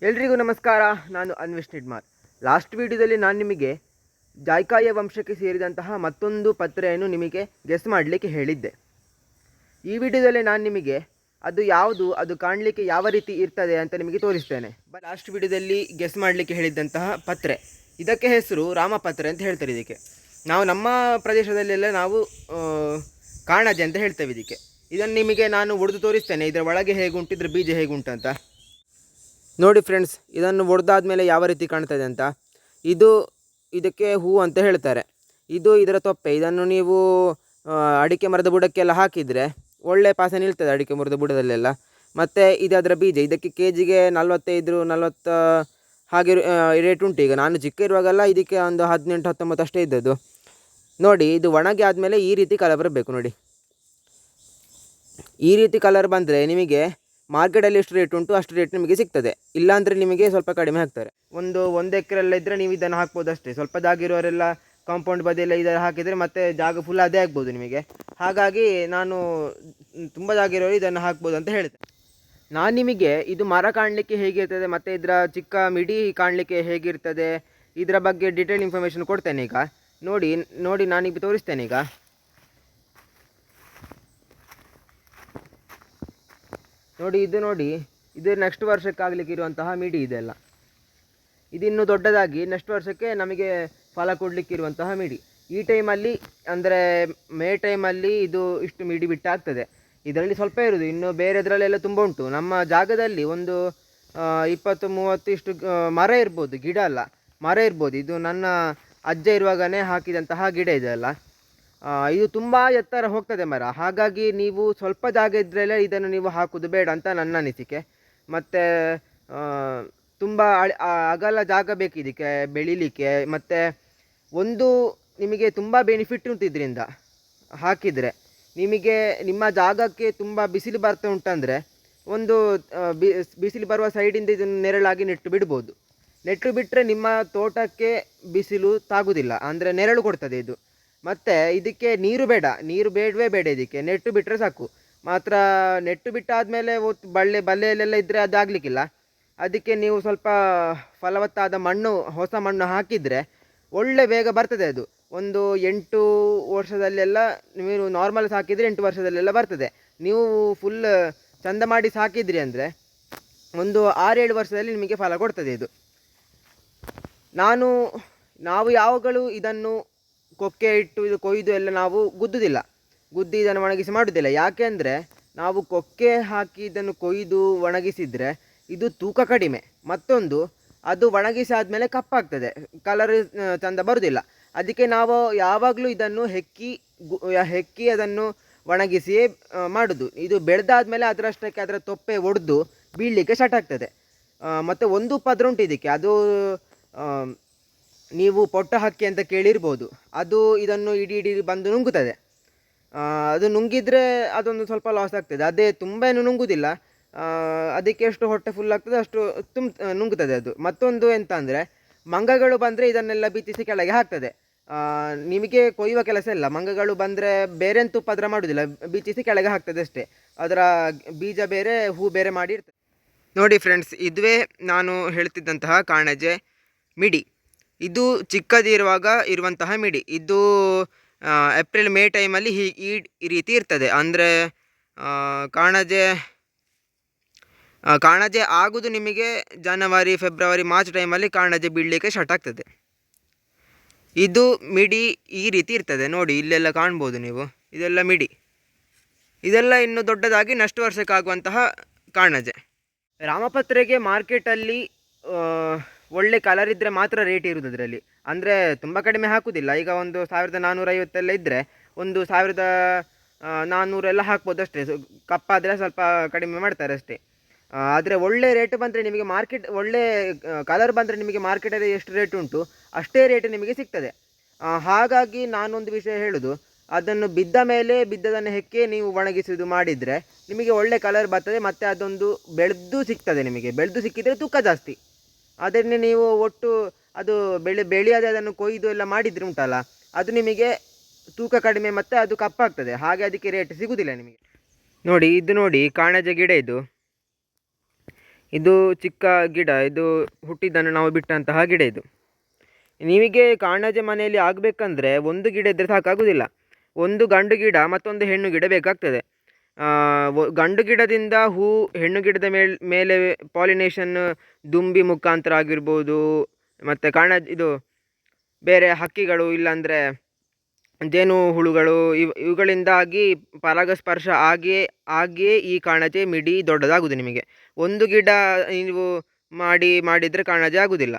ಎಲ್ರಿಗೂ ನಮಸ್ಕಾರ. ನಾನು ಅನ್ವೇಷ್ ನಿಡ್ಮಾರ್. ಲಾಸ್ಟ್ ವಿಡಿಯೋದಲ್ಲಿ ನಾನು ನಿಮಗೆ ಜಾಯ್ಕಾಯ ವಂಶಕ್ಕೆ ಸೇರಿದಂತಹ ಮತ್ತೊಂದು ಪತ್ರೆಯನ್ನು ನಿಮಗೆ ಗೆಸ್ ಮಾಡಲಿಕ್ಕೆ ಹೇಳಿದ್ದೆ. ಈ ವಿಡಿಯೋದಲ್ಲಿ ನಾನು ನಿಮಗೆ ಅದು ಯಾವುದು, ಅದು ಕಾಣಲಿಕ್ಕೆ ಯಾವ ರೀತಿ ಇರ್ತದೆ ಅಂತ ನಿಮಗೆ ತೋರಿಸ್ತೇನೆ. ಲಾಸ್ಟ್ ವಿಡಿಯೋದಲ್ಲಿ ಗೆಸ್ ಮಾಡಲಿಕ್ಕೆ ಹೇಳಿದ್ದಂತಹ ಪತ್ರೆ, ಇದಕ್ಕೆ ಹೆಸರು ರಾಮಪತ್ರೆ ಅಂತ ಹೇಳ್ತಾರೆ. ಇದಕ್ಕೆ ನಮ್ಮ ಪ್ರದೇಶದಲ್ಲೆಲ್ಲ ನಾವು ಕಾಣಜೆ ಅಂತ ಹೇಳ್ತೇವೆ ಇದಕ್ಕೆ. ಇದನ್ನು ನಿಮಗೆ ನಾನು ಒಡೆದು ತೋರಿಸ್ತೇನೆ, ಇದರ ಒಳಗೆ ಹೇಗುಂಟು, ಇದರ ಬೀಜ ಹೇಗುಂಟು ಅಂತ. ನೋಡಿ ಫ್ರೆಂಡ್ಸ್, ಇದನ್ನು ಒಡೆದಾದ್ಮೇಲೆ ಯಾವ ರೀತಿ ಕಾಣ್ತದೆ ಅಂತ. ಇದಕ್ಕೆ ಹೂ ಅಂತ ಹೇಳ್ತಾರೆ. ಇದರ ತೊಪ್ಪೆ. ಇದನ್ನು ನೀವು ಅಡಿಕೆ ಮರದ ಬುಡಕ್ಕೆಲ್ಲ ಹಾಕಿದರೆ ಒಳ್ಳೆ ಪಾಸ ನಿಲ್ತದೆ ಅಡಿಕೆ ಮರದ ಬುಡದಲ್ಲೆಲ್ಲ. ಮತ್ತು ಅದರ ಬೀಜ. ಇದಕ್ಕೆ ಕೆಜಿಗೆ 45-40 ಹಾಗೆ ರೇಟ್ ಉಂಟು. ಈಗ ನಾನು ಚಿಕ್ಕ ಇರುವಾಗೆಲ್ಲ ಇದಕ್ಕೆ ಒಂದು 18-19 ಅಷ್ಟೇ ಇದ್ದದ್ದು. ನೋಡಿ, ಇದು ಒಣಗಿ ಆದಮೇಲೆ ಈ ರೀತಿ ಕಲರ್ ಬರಬೇಕು. ನೋಡಿ, ಈ ರೀತಿ ಕಲರ್ ಬಂದರೆ ನಿಮಗೆ ಮಾರ್ಕೆಟಲ್ಲಿ ಎಷ್ಟು ರೇಟ್ ಉಂಟು ಅಷ್ಟು ರೇಟ್ ನಿಮಗೆ ಸಿಗ್ತದೆ. ಇಲ್ಲಾಂದರೆ ನಿಮಗೆ ಸ್ವಲ್ಪ ಕಡಿಮೆ ಹಾಕ್ತಾರೆ. ಒಂದು ಎಕರೆಲ್ಲ ಇದ್ದರೆ ನೀವು ಇದನ್ನು ಹಾಕ್ಬೋದು ಅಷ್ಟೇ. ಸ್ವಲ್ಪ ಜಾಗ ಇರೋರೆಲ್ಲ ಕಾಂಪೌಂಡ್ ಬದಿಯೆಲ್ಲ ಇದನ್ನು ಹಾಕಿದರೆ ಮತ್ತೆ ಜಾಗ ಫುಲ್ ಅದೇ ಆಗ್ಬೋದು ನಿಮಗೆ. ಹಾಗಾಗಿ ನಾನು ತುಂಬ ಜಾಗ ಇರೋರು ಇದನ್ನು ಹಾಕ್ಬೋದು ಅಂತ ಹೇಳ್ತೇನೆ. ನಾನು ನಿಮಗೆ ಇದು ಮರ ಕಾಣಲಿಕ್ಕೆ ಹೇಗಿರ್ತದೆ ಮತ್ತು ಇದರ ಚಿಕ್ಕ ಮಿಡಿ ಕಾಣಲಿಕ್ಕೆ ಹೇಗಿರ್ತದೆ ಇದರ ಬಗ್ಗೆ ಡೀಟೇಲ್ ಇನ್ಫಾರ್ಮೇಷನ್ ಕೊಡ್ತೇನೆ. ಈಗ ನೋಡಿ ನಾನೀಗ ತೋರಿಸ್ತೇನೆ. ಈಗ ನೋಡಿ, ಇದು ನೆಕ್ಸ್ಟ್ ವರ್ಷಕ್ಕೆ ಆಗಲಿಕ್ಕೆ ಇರುವಂತಹ ಮಿಡಿ. ಇದೆಲ್ಲ ಇದಿನ್ನೂ ದೊಡ್ಡದಾಗಿ ನೆಕ್ಸ್ಟ್ ವರ್ಷಕ್ಕೆ ನಮಗೆ ಫಲ ಕೊಡಲಿಕ್ಕಿರುವಂತಹ ಮಿಡಿ. ಈ ಟೈಮಲ್ಲಿ ಅಂದರೆ ಮೇ ಟೈಮಲ್ಲಿ ಇದು ಇಷ್ಟು ಮಿಡಿ ಬಿಟ್ಟಾಗ್ತದೆ. ಇದರಲ್ಲಿ ಸ್ವಲ್ಪ ಇರೋದು, ಇನ್ನು ಬೇರೆದ್ರಲ್ಲೆಲ್ಲ ತುಂಬ ಉಂಟು. ನಮ್ಮ ಜಾಗದಲ್ಲಿ ಒಂದು 20-30 ಇಷ್ಟು ಮರ ಇರ್ಬೋದು, ಗಿಡ ಅಲ್ಲ ಮರ ಇರ್ಬೋದು. ಇದು ನನ್ನ ಅಜ್ಜ ಇರುವಾಗಲೇ ಹಾಕಿದಂತಹ ಗಿಡ ಇದೆಲ್ಲ. ಇದು ತುಂಬ ಎತ್ತರ ಹೋಗ್ತದೆ ಮರ. ಹಾಗಾಗಿ ನೀವು ಸ್ವಲ್ಪ ಜಾಗ ಇದ್ದರೆ ಇದನ್ನು ನೀವು ಹಾಕೋದು ಬೇಡ ಅಂತ ನನ್ನ ಅನಿಸಿಕೆ. ಮತ್ತು ತುಂಬ ಅಗಲ ಜಾಗ ಬೇಕು ಇದಕ್ಕೆ ಬೆಳೀಲಿಕ್ಕೆ. ಮತ್ತು ನಿಮಗೆ ತುಂಬ ಬೆನಿಫಿಟ್ ಉಂಟು ಇದರಿಂದ ಹಾಕಿದರೆ. ನಿಮಗೆ ನಿಮ್ಮ ಜಾಗಕ್ಕೆ ತುಂಬ ಬಿಸಿಲು ಬರ್ತಾ ಉಂಟಂದರೆ ಬಿಸಿಲು ಬರುವ ಸೈಡಿಂದ ಇದನ್ನು ನೆರಳಾಗಿ ನೆಟ್ಟು ಬಿಡ್ಬೋದು. ನೆಟ್ಟು ಬಿಟ್ಟರೆ ನಿಮ್ಮ ತೋಟಕ್ಕೆ ಬಿಸಿಲು ತಾಗುವುದಿಲ್ಲ, ಅಂದರೆ ನೆರಳು ಕೊಡ್ತದೆ ಇದು. ಮತ್ತು ಇದಕ್ಕೆ ನೀರು ಬೇಡವೇ ಬೇಡ. ಇದಕ್ಕೆ ನೆಟ್ಟು ಬಿಟ್ಟರೆ ಸಾಕು. ಮಾತ್ರ ನೆಟ್ಟು ಬಿಟ್ಟಾದಮೇಲೆ ಬಲ್ಲೆಯಲ್ಲೆಲ್ಲ ಇದ್ದರೆ ಅದು ಆಗಲಿಕ್ಕಿಲ್ಲ. ಅದಕ್ಕೆ ನೀವು ಸ್ವಲ್ಪ ಫಲವತ್ತಾದ ಮಣ್ಣು, ಹೊಸ ಮಣ್ಣು ಹಾಕಿದರೆ ಒಳ್ಳೆ ಬೇಗ ಬರ್ತದೆ ಅದು. ಒಂದು 8 ವರ್ಷದಲ್ಲೆಲ್ಲ ನೀವು ನಾರ್ಮಲ್ ಸಾಕಿದರೆ 8 ವರ್ಷದಲ್ಲೆಲ್ಲ ಬರ್ತದೆ. ನೀವು ಫುಲ್ ಚಂದ ಮಾಡಿ ಸಾಕಿದ್ರಿ ಅಂದರೆ ಒಂದು 6-7 ವರ್ಷದಲ್ಲಿ ನಿಮಗೆ ಫಲ ಕೊಡ್ತದೆ ಇದು. ನಾವು ಯಾವಾಗಲೂ ಇದನ್ನು ಕೊಕ್ಕೆ ಇಟ್ಟು ಇದು ಕೊಯ್ದು ಎಲ್ಲ ನಾವು ಗುದ್ದಿ ಇದನ್ನು ಒಣಗಿಸಿ ಮಾಡೋದಿಲ್ಲ. ಯಾಕೆಂದರೆ ನಾವು ಕೊಕ್ಕೆ ಹಾಕಿ ಇದನ್ನು ಕೊಯ್ದು ಒಣಗಿಸಿದರೆ ಇದು ತೂಕ ಕಡಿಮೆ. ಮತ್ತೊಂದು, ಅದು ಒಣಗಿಸಿ ಆದಮೇಲೆ ಕಪ್ಪಾಗ್ತದೆ, ಕಲರ್ ಚಂದ ಬರೋದಿಲ್ಲ. ಅದಕ್ಕೆ ನಾವು ಯಾವಾಗಲೂ ಇದನ್ನು ಹೆಕ್ಕಿ ಅದನ್ನು ಒಣಗಿಸಿಯೇ ಮಾಡೋದು. ಇದು ಬೆಳೆದಾದ್ಮೇಲೆ ಅದರಷ್ಟಕ್ಕೆ ಅದರ ತೊಪ್ಪೆ ಒಡೆದು ಬೀಳಲಿಕ್ಕೆ ಸ್ಟಾರ್ಟ್ ಆಗ್ತದೆ. ಮತ್ತು ಒಂದು ಪದ್ರ ಉಂಟು ಇದಕ್ಕೆ, ಅದು ನೀವು ಪೊಟ್ಟ ಹಕ್ಕಿ ಅಂತ ಕೇಳಿರ್ಬೋದು. ಅದು ಇದನ್ನು ಇಡೀ ಬಂದು ನುಂಗುತ್ತದೆ. ಅದು ನುಂಗಿದರೆ ಅದೊಂದು ಸ್ವಲ್ಪ ಲಾಸ್ ಆಗ್ತದೆ. ಅದೇ ತುಂಬ ಏನು ನುಂಗುವುದಿಲ್ಲ. ಅದಕ್ಕೆ ಎಷ್ಟು ಹೊಟ್ಟೆ ಫುಲ್ ಆಗ್ತದೆ ಅಷ್ಟು ನುಂಗುತ್ತದೆ ಅದು. ಮತ್ತೊಂದು ಎಂತ ಅಂದರೆ, ಮಂಗಗಳು ಬಂದರೆ ಇದನ್ನೆಲ್ಲ ಬಿತ್ತಿಸಿ ಕೆಳಗೆ ಹಾಕ್ತದೆ. ನಿಮಗೆ ಕೊಯ್ಯುವ ಕೆಲಸ ಇಲ್ಲ. ಮಂಗಗಳು ಬಂದರೆ ಬೇರೆ ಅಂತೂ ಪದ್ರ ಮಾಡೋದಿಲ್ಲ, ಬಿತ್ತಿಸಿ ಕೆಳಗೆ ಹಾಕ್ತದೆ ಅಷ್ಟೇ. ಅದರ ಬೀಜ ಬೇರೆ ಹೂ ಬೇರೆ ಮಾಡಿ ಇರ್ತದೆ. ನೋಡಿ ಫ್ರೆಂಡ್ಸ್, ಇದುವೇ ನಾನು ಹೇಳ್ತಿದ್ದಂತಹ ಕಾಣಜೆ ಮಿಡಿ. ಇದು ಚಿಕ್ಕದಿರುವಾಗ ಇರುವಂತಹ ಮಿಡಿ. ಇದು ಏಪ್ರಿಲ್-ಮೇ ಟೈಮಲ್ಲಿ ಈ ರೀತಿ ಇರ್ತದೆ. ಅಂದರೆ ಕಾಣಜೆ ಆಗೋದು ನಿಮಗೆ ಜನವರಿ-ಫೆಬ್ರವರಿ-ಮಾರ್ಚ್ ಟೈಮಲ್ಲಿ ಕಾಣಜೆ ಬೀಳಲಿಕ್ಕೆ ಸ್ಟಾರ್ಟ್ ಆಗ್ತದೆ. ಇದು ಮಿಡಿ ಈ ರೀತಿ ಇರ್ತದೆ. ನೋಡಿ, ಇಲ್ಲೆಲ್ಲ ಕಾಣ್ಬೋದು ನೀವು, ಇದೆಲ್ಲ ಮಿಡಿ. ಇದೆಲ್ಲ ಇನ್ನು ದೊಡ್ಡದಾಗಿ ನೆಕ್ಸ್ಟ್ ವರ್ಷಕ್ಕಾಗುವಂತಹ ಕಾಣಜೆ. ರಾಮಪತ್ರೆಗೆ ಮಾರ್ಕೆಟಲ್ಲಿ ಒಳ್ಳೆ ಕಲರ್ ಇದ್ದರೆ ಮಾತ್ರ ರೇಟ್ ಇರುವುದು ಅದರಲ್ಲಿ. ಅಂದರೆ ತುಂಬ ಕಡಿಮೆ ಹಾಕೋದಿಲ್ಲ. ಈಗ ಒಂದು 1450 ಎಲ್ಲ ಇದ್ದರೆ ಒಂದು 1400 ಎಲ್ಲ ಹಾಕ್ಬೋದು ಅಷ್ಟೇ. ಕಪ್ಪಾದರೆ ಸ್ವಲ್ಪ ಕಡಿಮೆ ಮಾಡ್ತಾರೆ ಅಷ್ಟೇ. ಆದರೆ ಒಳ್ಳೆ ರೇಟ್ ಬಂದರೆ ನಿಮಗೆ ಒಳ್ಳೆ ಕಲರ್ ಬಂದರೆ ನಿಮಗೆ ಮಾರ್ಕೆಟಲ್ಲಿ ಎಷ್ಟು ರೇಟ್ ಉಂಟು ಅಷ್ಟೇ ರೇಟ್ ನಿಮಗೆ ಸಿಗ್ತದೆ. ಹಾಗಾಗಿ ನಾನೊಂದು ವಿಷಯ ಹೇಳೋದು, ಅದನ್ನು ಬಿದ್ದದನ್ನು ಹೆಕ್ಕಿ ನೀವು ಒಣಗಿಸೋದು ಮಾಡಿದರೆ ನಿಮಗೆ ಒಳ್ಳೆ ಕಲರ್ ಬರ್ತದೆ. ಮತ್ತು ಅದೊಂದು ಬೆಳೆದು ಸಿಗ್ತದೆ. ನಿಮಗೆ ಬೆಳೆದು ಸಿಕ್ಕಿದರೆ ತೂಕ ಜಾಸ್ತಿ. ಅದನ್ನೇ ನೀವು ಒಟ್ಟು ಅದು ಬೆಳೆಯದೆ ಅದನ್ನು ಕೊಯ್ದು ಎಲ್ಲ ಮಾಡಿದರೆ ಉಂಟಲ್ಲ, ಅದು ನಿಮಗೆ ತೂಕ ಕಡಿಮೆ ಮತ್ತು ಅದು ಕಪ್ಪಾಗ್ತದೆ. ಹಾಗೆ ಅದಕ್ಕೆ ರೇಟ್ ಸಿಗುವುದಿಲ್ಲ ನಿಮಗೆ. ನೋಡಿ, ಇದು ಕಾಣಜೆ ಗಿಡ. ಇದು ಚಿಕ್ಕ ಗಿಡ, ಇದು ಹುಟ್ಟಿದ್ದನ್ನು ನಾವು ಬಿಟ್ಟಂತಹ ಗಿಡ ಇದು. ನಿಮಗೆ ಕಾಣಜೆ ಮನೆಯಲ್ಲಿ ಆಗಬೇಕಂದ್ರೆ ಒಂದು ಗಿಡ ಇದ್ದರೆ ಸಾಕಾಗುವುದಿಲ್ಲ, ಒಂದು ಗಂಡು ಗಿಡ ಮತ್ತೊಂದು ಹೆಣ್ಣು ಗಿಡ ಬೇಕಾಗ್ತದೆ. ಗಂಡು ಗಿಡದಿಂದ ಹೂ, ಹೆಣ್ಣು ಗಿಡದ ಮೇಲೆ ಪಾಲಿನೇಷನ್ ದುಂಬಿ ಮುಖಾಂತರ ಆಗಿರ್ಬೋದು, ಮತ್ತು ಇದು ಬೇರೆ ಹಕ್ಕಿಗಳು ಇಲ್ಲಾಂದರೆ ಜೇನು ಹುಳುಗಳು ಇವುಗಳಿಂದಾಗಿ ಪರಾಗಸ್ಪರ್ಶ ಆಗಿಯೇ ಈ ಕಾಣಜೆ ಮಿಡಿ ದೊಡ್ಡದಾಗುವುದು. ನಿಮಗೆ ಒಂದು ಗಿಡ ನೀವು ಮಾಡಿದರೆ ಕಾಣಜೆ ಆಗುವುದಿಲ್ಲ.